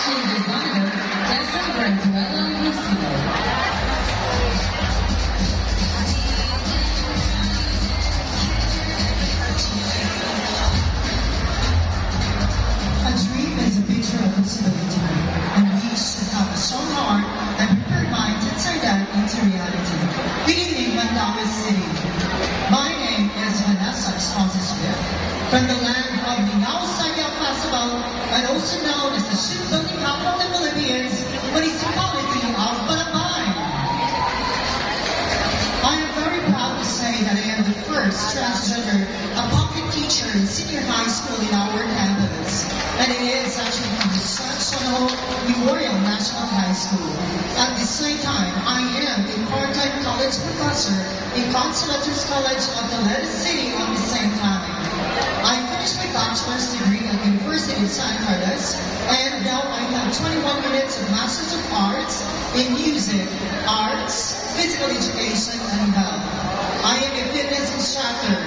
Costume designer, Tessa Brazuela Lucio. A dream is a picture of possibility, and we should have a strong heart and prepared mind to turn that into reality. Good evening, Mandaue City. My name is Vanessa Esponza Swift, from the land of Minao Saya Festival, and also known as the shipbuilding capital of the Philippines, municipality of Balabay. I am very proud to say that I am the first transgender pocket teacher in senior high school in our campus. And it is actually from the Sancho Memorial National High School. At the same time, I am a part-time college professor in Consolatus College of Toledo City at the same time. I finished my bachelor's degree at the University of San Carlos, and now I have 21 units of Masters of Arts in Music, Arts, Physical Education, and Health. I am a fitness instructor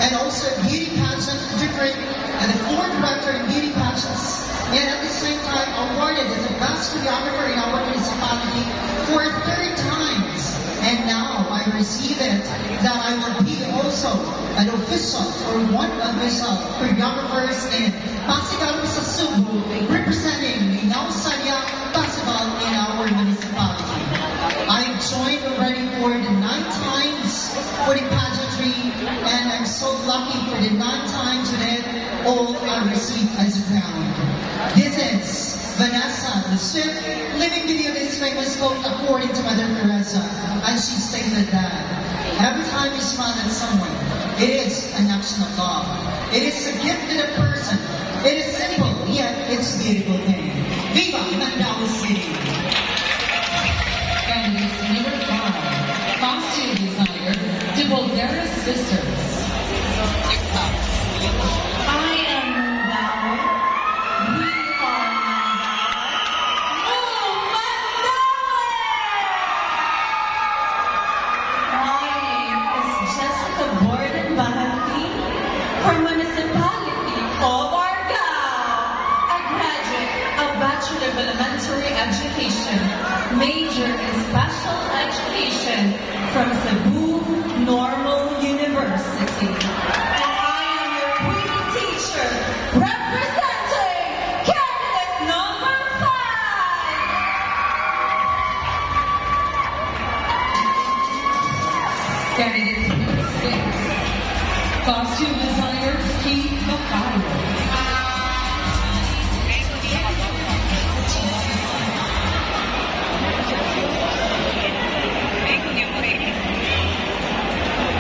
and also a beauty pageant different and a floor director in beauty pageants, and at the same time awarded as the best choreographer in our municipality for 3 times. And now I receive it that I will be also an official or one official choreographers in Pasigaru sa Cebu, representing Minao Saya Festival in our municipality. I've joined already for the 9 times for the pageantry, and I'm so lucky for the 9 times that all I received as a crown. This is Vanessa the Swift, living video this famous quote according to Mother Teresa, and she stated that every time you smile at someone, it is an action of love. It is a gift to the person. It is simple, yet it's a beautiful thing. Viva Mandaue City! Candidates number 5, costume designer, the Bolderas Sisters. I am Mandaue. We are Mandaue. Oh, Mandaue! My name is Jessica Borden Bahati from Municipality of Argao. I graduate a Bachelor of Elementary Education, major in Special Education from Cebu Normal University. And I am your queen teacher, representing candidate number 5. Candidates number 6, costume designer, Keith Macario.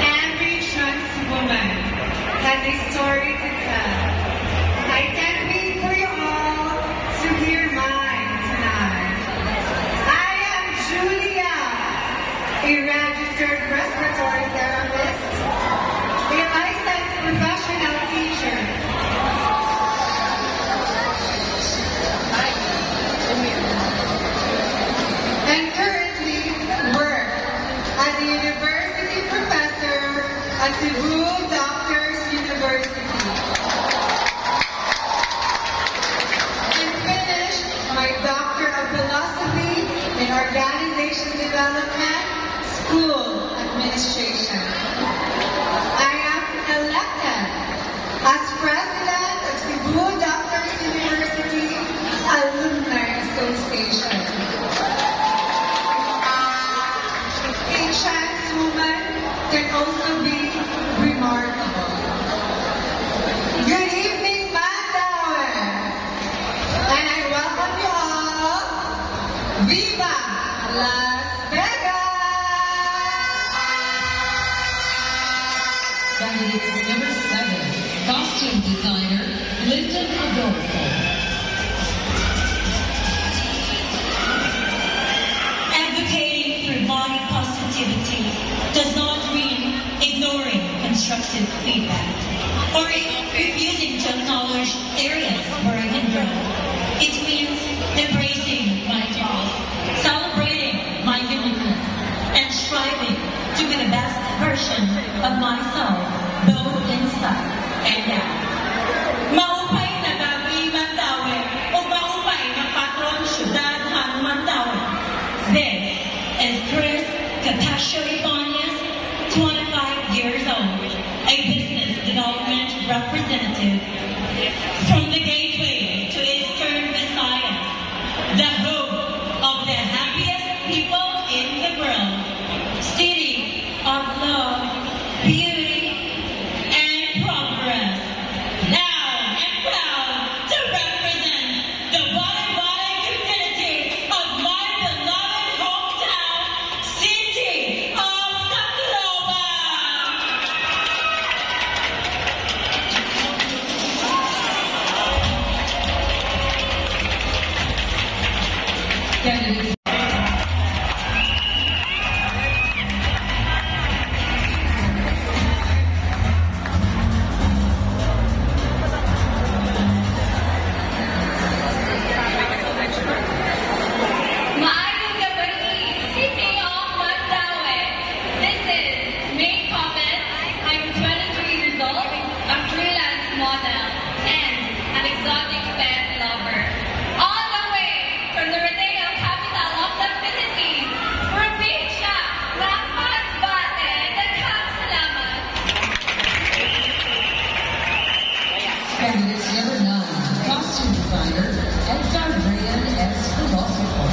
Every trans woman has a story to tell. I can't wait for you all to hear mine tonight. I am Julia, a registered respiratory therapist, a licensed professional teacher, and currently work as a university professor at Cebu Doctors University. And finished my Doctor of Philosophy in Organization Development, School Administration. I am elected as president of Cebu Doctors University Alumni Association. A trans woman can also be remarkable. Good evening, Mandaue! And I welcome you all. Viva Las Vegas! Candidates number 7, costume designer, Lyndon Adolfo. Advocating for body positivity does not mean ignoring constructive feedback or refusing to acknowledge areas where I can grow. It means embracing my flaws, celebrating my uniqueness, and striving to be the best version of myself, both inside and out. Maupay na gabi Mandaue o maupay na patron city of love, beauty, and progress. Now I'm proud to represent the Bali community of my beloved hometown city of Tacloban. Candidates. Maayong gabi, City of Mandaue. This is May Comet. I'm 23 years old, a freelance model, and an exotic pet lover. All the way from the Rodeo capital of the Philippines, Provincia, Las Masbate, Daghang salamat. Candidates number 9, costume designer Edgar Brian S. Philosopher.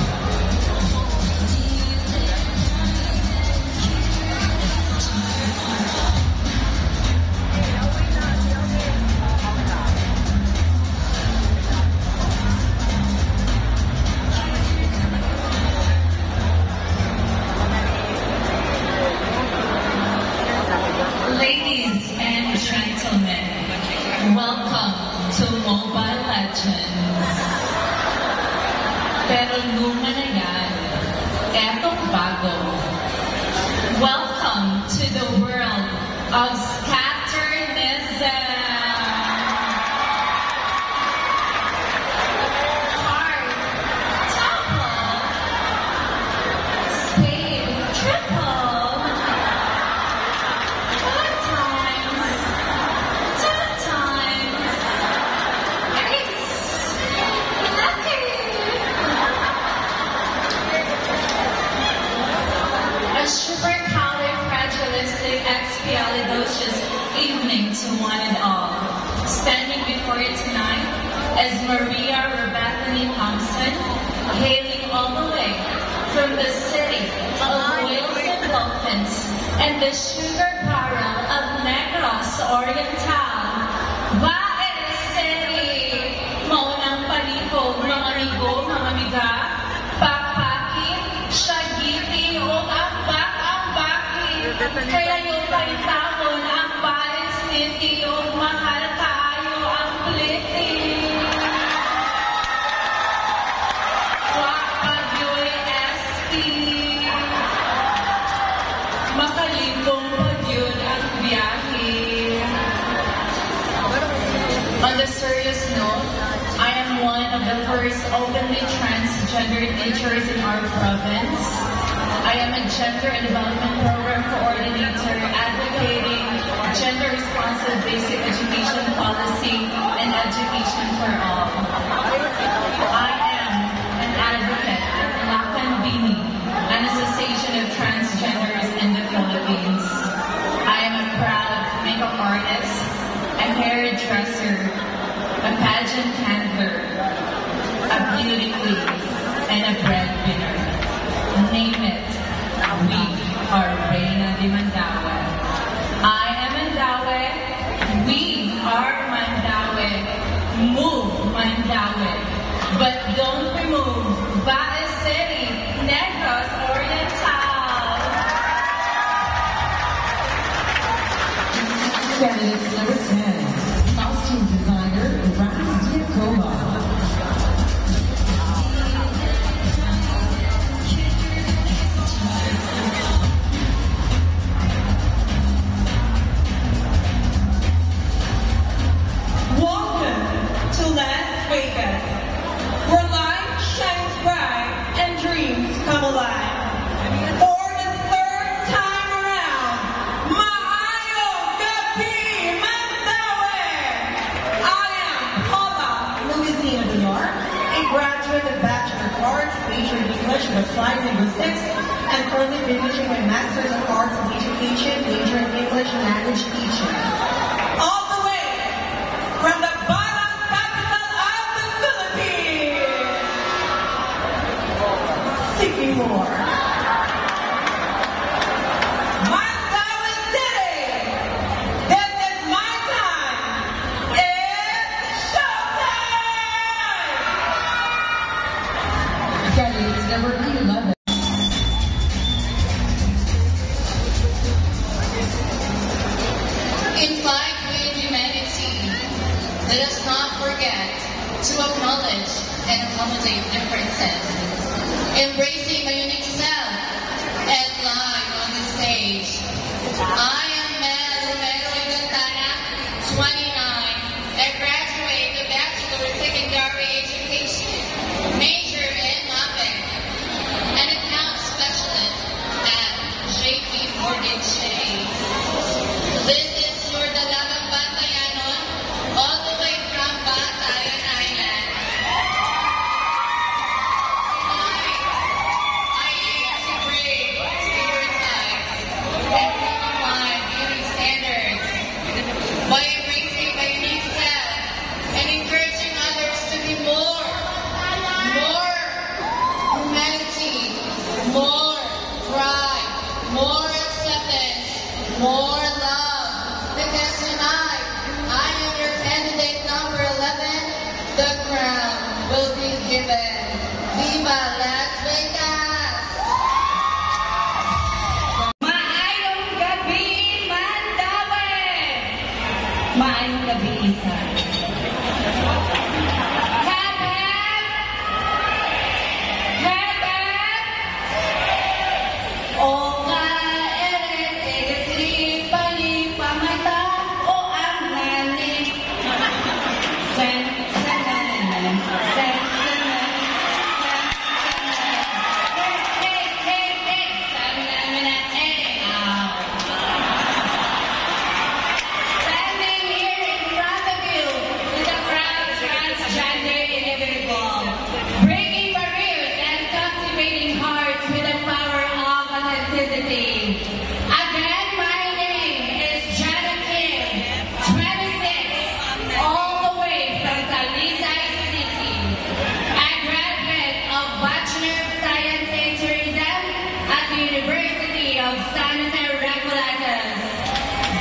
Ladies and gentlemen, welcome to Mobile Legends. Pero luma na yan, etong bago. Welcome to the world of scatternism. Hard, double, spade, triple. Good times, good times. Ace, lucky. A supercalifragilisticexpialidocious evening to one and all. Standing before you tonight is Maria Rebethany Thompson, hailing all the way from the city of whales and dolphins and the sugar barrel of Negros Oriental. Baez City! Maunang palihog, mga amigo, mga amiga, pakpakin, syagiti, o ambak-ambakin. Kaya yung paitapon ang Baez City, o mahal tayo ang pliti. Wapag yo'y SP. Makalipong pag yun ang biyahe. On the serious note, I am one of the first openly transgender teachers in our province. I am a gender and development program coordinator advocating gender-responsive basic education policy and education for all. I am an advocate of Lakambini, an association of transgenders in the Philippines. I am a proud makeup artist, a hairdresser, a pageant handler, a beauty queen, and a breadwinner. Name it, we are Reina de Mandaue. I am Mandaue, we are Mandaue. Move Mandaue, but don't remove Baez City, Negros Oriental. Candidates number 10, costume designer Raz Diakova. Welcome to Las Vegas, where light shines bright and dreams come alive. For the third time around, maayong gabi, Mandaue! I am Paula Lucasina Villar, a graduate of Bachelor of Arts, major in English with Applied Linguistics, and currently finishing my Master's of Arts in Education, major in English Language Teaching. All the way from the bottom capital of the Philippines. Seeking more. celebrate differences, embracing my unique self and line on the stage. I am Mel Romero Igantana, 29. I graduate the Bachelor of Secondary Education, major in Mapping, and account specialist at JP Morgan Chase. This is your Dalagang Bantayanon, all the way from Batayan Island. Tonight, I aim to break stereotypes and redefine beauty standards by embracing my unique self and encouraging others to be more humanity, more pride, more acceptance, more love. Because tonight, I am your candidate number 11. The crown will be given. Viva Las Vegas! Maayong gabi, Mandaue! Maayong gabi, Isa. O kaeret, egesri, pali, pamata, o ang nanin. Sen, senanen, sen, senanen, hey, hey, hey, hey, senanen, hey, Standing here in front of you is a proud transgender individual, breaking barriers and captivating hearts with the power of authenticity. Again, my name is Jana Kim, 26, all the way from Talisay City. I graduate of Bachelor of Science in Tourism at the University of San Jose Recoletos.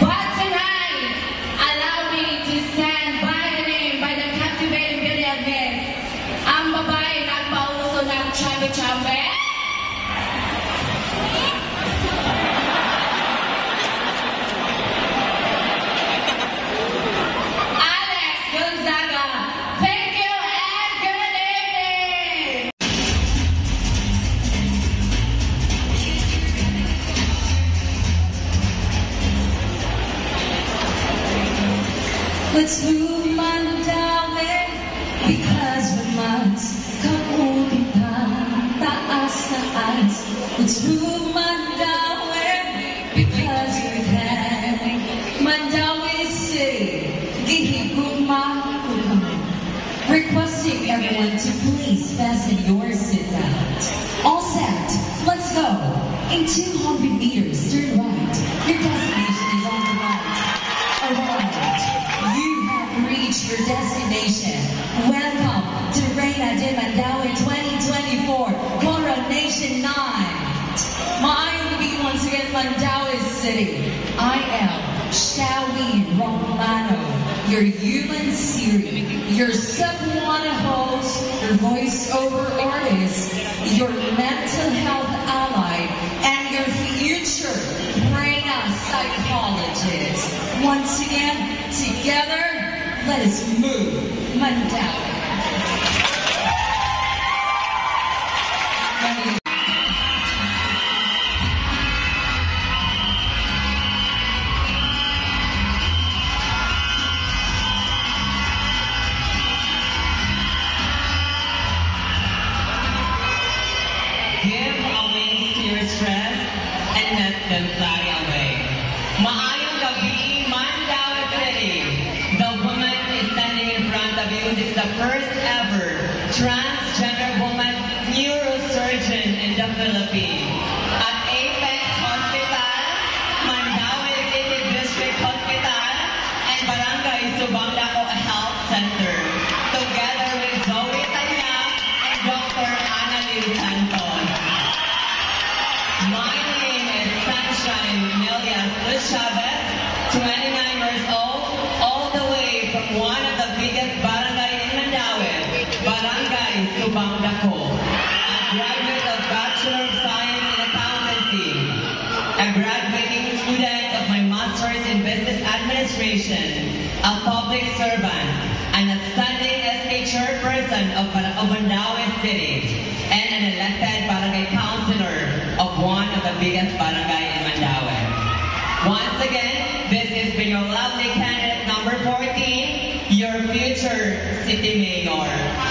But tonight, allow me to stand by the name, by the captivating beauty of Miss, ang babae nagpauso ng chambe-chambe. Alex Gonzaga. Thank you and good evening. Let's move Mandaue because we must. Kamutin ka, taas na as. Let's move Mandaue because we can. Mandaue City, gihiguma. Requesting everyone to please fasten your seatbelt. All set, let's go. In 200 meters, turn right. Your destination is on the right. Arrived. You have reached your destination. Welcome to Reina de Mandaue 2024 Coronation Night. Maayong gabi once again, Mandaue City. I am Shawi Romano, your human Siri, your Cebuana host, your voiceover artist, your mental health ally, and your future brain psychologist. Once again, together, let us move Mandaue. Give a wings to your stress and let them fly away. Maayong gabi, Mandaue City. The woman is standing in front of you. This is the first ever transgender woman neurosurgeon in the Philippines. At Apex Hospital, Mandaue City District Hospital, and Barangay Subang Dako Health Center. Together with Zoe Tanya and Dr. Annalyn Santos. My name is Sunshine Milias Luz Chavez, 29 years old, all the way from one of the biggest barangay in Mandaue, Barangay Subang Dako. A graduate of Bachelor of Science in Accountancy, a graduating student of my Master's in Business Administration, a public servant, an outstanding SK chairperson of Mandaue City and an elected barangay councilor of one of the biggest barangay in Mandaue. Once again, this has been your lovely candidate number 14, your future city mayor.